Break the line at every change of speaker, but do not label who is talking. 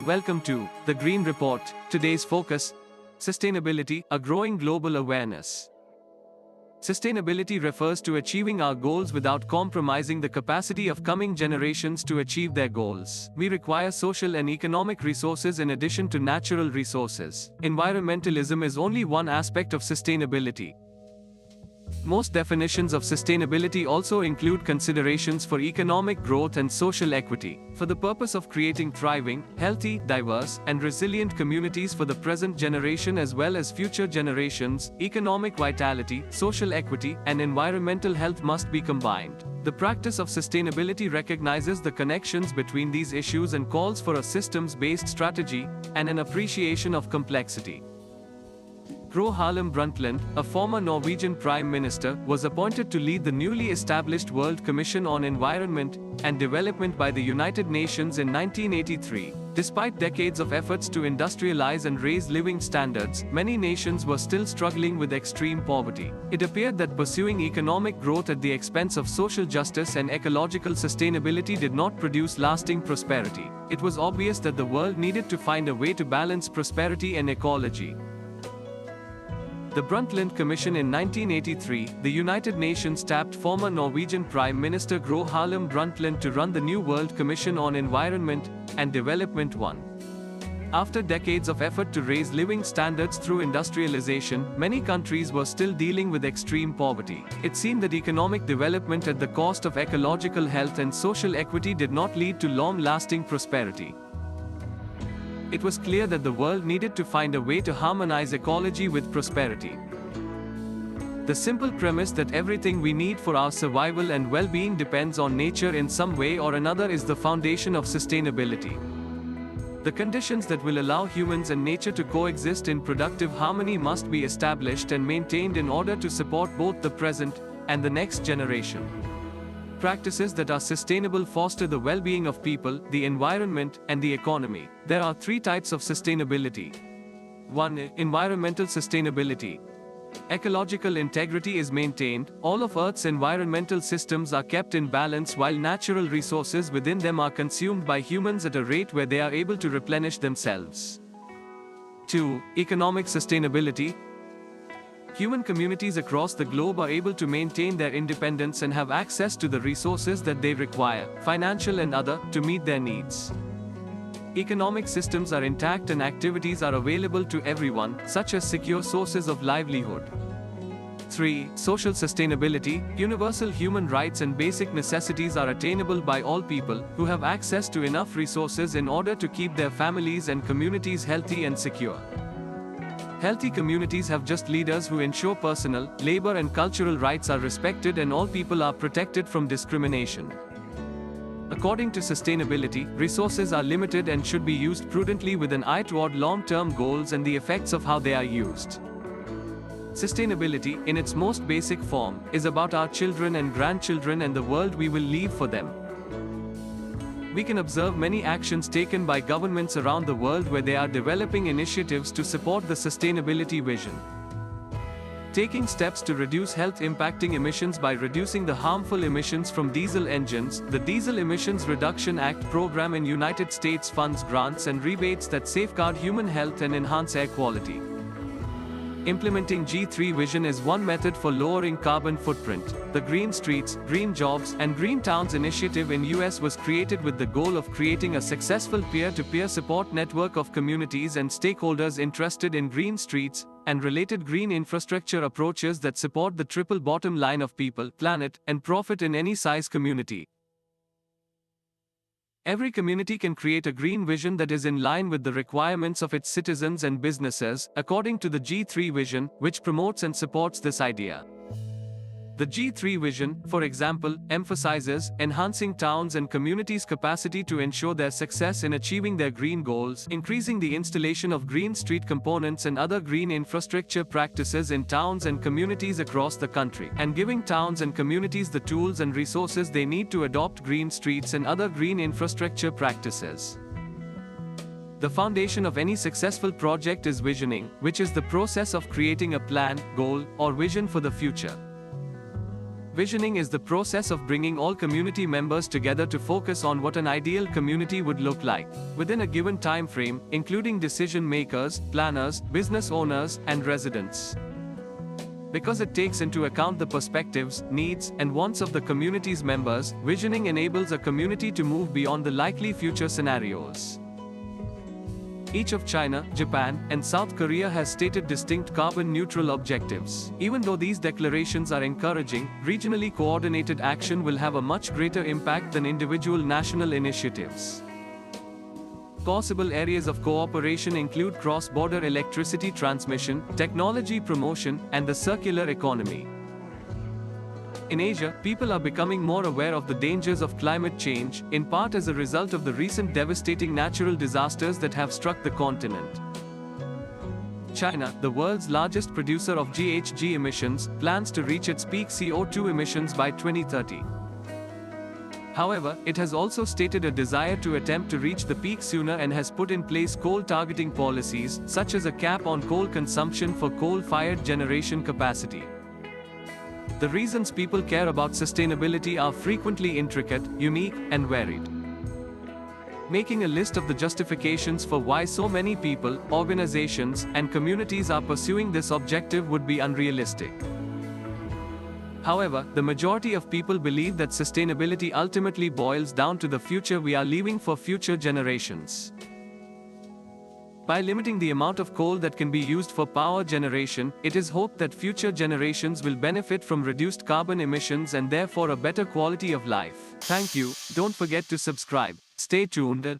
Welcome to the Green Report. Today's focus: sustainability, a growing global awareness. Sustainability refers to achieving our goals without compromising the capacity of coming generations to achieve their goals. We require social and economic resources in addition to natural resources. Environmentalism is only one aspect of sustainability. Most definitions of sustainability also include considerations for economic growth and social equity, for the purpose of creating thriving, healthy, diverse, and resilient communities for the present generation as well as future generations. Economic vitality, social equity, and environmental health must be combined. The practice of sustainability recognizes the connections between these issues and calls for a systems-based strategy and an appreciation of complexity. Gro Harlem Brundtland, a former Norwegian Prime Minister, was appointed to lead the newly established World Commission on Environment and Development by the United Nations in 1983. Despite decades of efforts to industrialize and raise living standards, many nations were still struggling with extreme poverty. It appeared that pursuing economic growth at the expense of social justice and ecological sustainability did not produce lasting prosperity. It was obvious that the world needed to find a way to balance prosperity and ecology. The Brundtland Commission in 1983, the United Nations tapped former Norwegian Prime Minister Gro Harlem Brundtland to run the new World Commission on Environment and Development 1. After decades of effort to raise living standards through industrialization, many countries were still dealing with extreme poverty. It seemed that economic development at the cost of ecological health and social equity did not lead to long-lasting prosperity. It was clear that the world needed to find a way to harmonize ecology with prosperity. The simple premise that everything we need for our survival and well-being depends on nature in some way or another is the foundation of sustainability. The conditions that will allow humans and nature to coexist in productive harmony must be established and maintained in order to support both the present and the next generation. Practices that are sustainable foster the well-being of people, the environment, and the economy. There are three types of sustainability. 1. Environmental sustainability. Ecological integrity is maintained. All of Earth's environmental systems are kept in balance while natural resources within them are consumed by humans at a rate where they are able to replenish themselves. 2. Economic sustainability. Human communities across the globe are able to maintain their independence and have access to the resources that they require, financial and other, to meet their needs. Economic systems are intact and activities are available to everyone, such as secure sources of livelihood. 3. Social sustainability. Universal human rights and basic necessities are attainable by all people, who have access to enough resources in order to keep their families and communities healthy and secure. Healthy communities have just leaders who ensure personal, labor and cultural rights are respected and all people are protected from discrimination. According to sustainability, resources are limited and should be used prudently with an eye toward long-term goals and the effects of how they are used. Sustainability, in its most basic form, is about our children and grandchildren and the world we will leave for them. We can observe many actions taken by governments around the world where they are developing initiatives to support the sustainability vision. Taking steps to reduce health-impacting emissions by reducing the harmful emissions from diesel engines, the Diesel Emissions Reduction Act program in United States funds grants and rebates that safeguard human health and enhance air quality. Implementing G3 vision is one method for lowering carbon footprint. The Green Streets, Green Jobs, and Green Towns initiative in US was created with the goal of creating a successful peer-to-peer support network of communities and stakeholders interested in green streets and related green infrastructure approaches that support the triple bottom line of people, planet, and profit in any size community. Every community can create a green vision that is in line with the requirements of its citizens and businesses, according to the G3 vision, which promotes and supports this idea. The G3 vision, for example, emphasizes enhancing towns and communities' capacity to ensure their success in achieving their green goals, increasing the installation of green street components and other green infrastructure practices in towns and communities across the country, and giving towns and communities the tools and resources they need to adopt green streets and other green infrastructure practices. The foundation of any successful project is visioning, which is the process of creating a plan, goal, or vision for the future. Visioning is the process of bringing all community members together to focus on what an ideal community would look like, within a given time frame, including decision makers, planners, business owners, and residents. Because it takes into account the perspectives, needs, and wants of the community's members, visioning enables a community to move beyond the likely future scenarios. Each of China, Japan, and South Korea has stated distinct carbon-neutral objectives. Even though these declarations are encouraging, regionally coordinated action will have a much greater impact than individual national initiatives. Possible areas of cooperation include cross-border electricity transmission, technology promotion, and the circular economy. In Asia, people are becoming more aware of the dangers of climate change, in part as a result of the recent devastating natural disasters that have struck the continent. China, the world's largest producer of GHG emissions, plans to reach its peak CO2 emissions by 2030. However, it has also stated a desire to attempt to reach the peak sooner and has put in place coal-targeting policies, such as a cap on coal consumption for coal-fired generation capacity. The reasons people care about sustainability are frequently intricate, unique, and varied. Making a list of the justifications for why so many people, organizations, and communities are pursuing this objective would be unrealistic. However, the majority of people believe that sustainability ultimately boils down to the future we are leaving for future generations. By limiting the amount of coal that can be used for power generation, it is hoped that future generations will benefit from reduced carbon emissions and therefore a better quality of life. Thank you. Don't forget to subscribe. Stay tuned.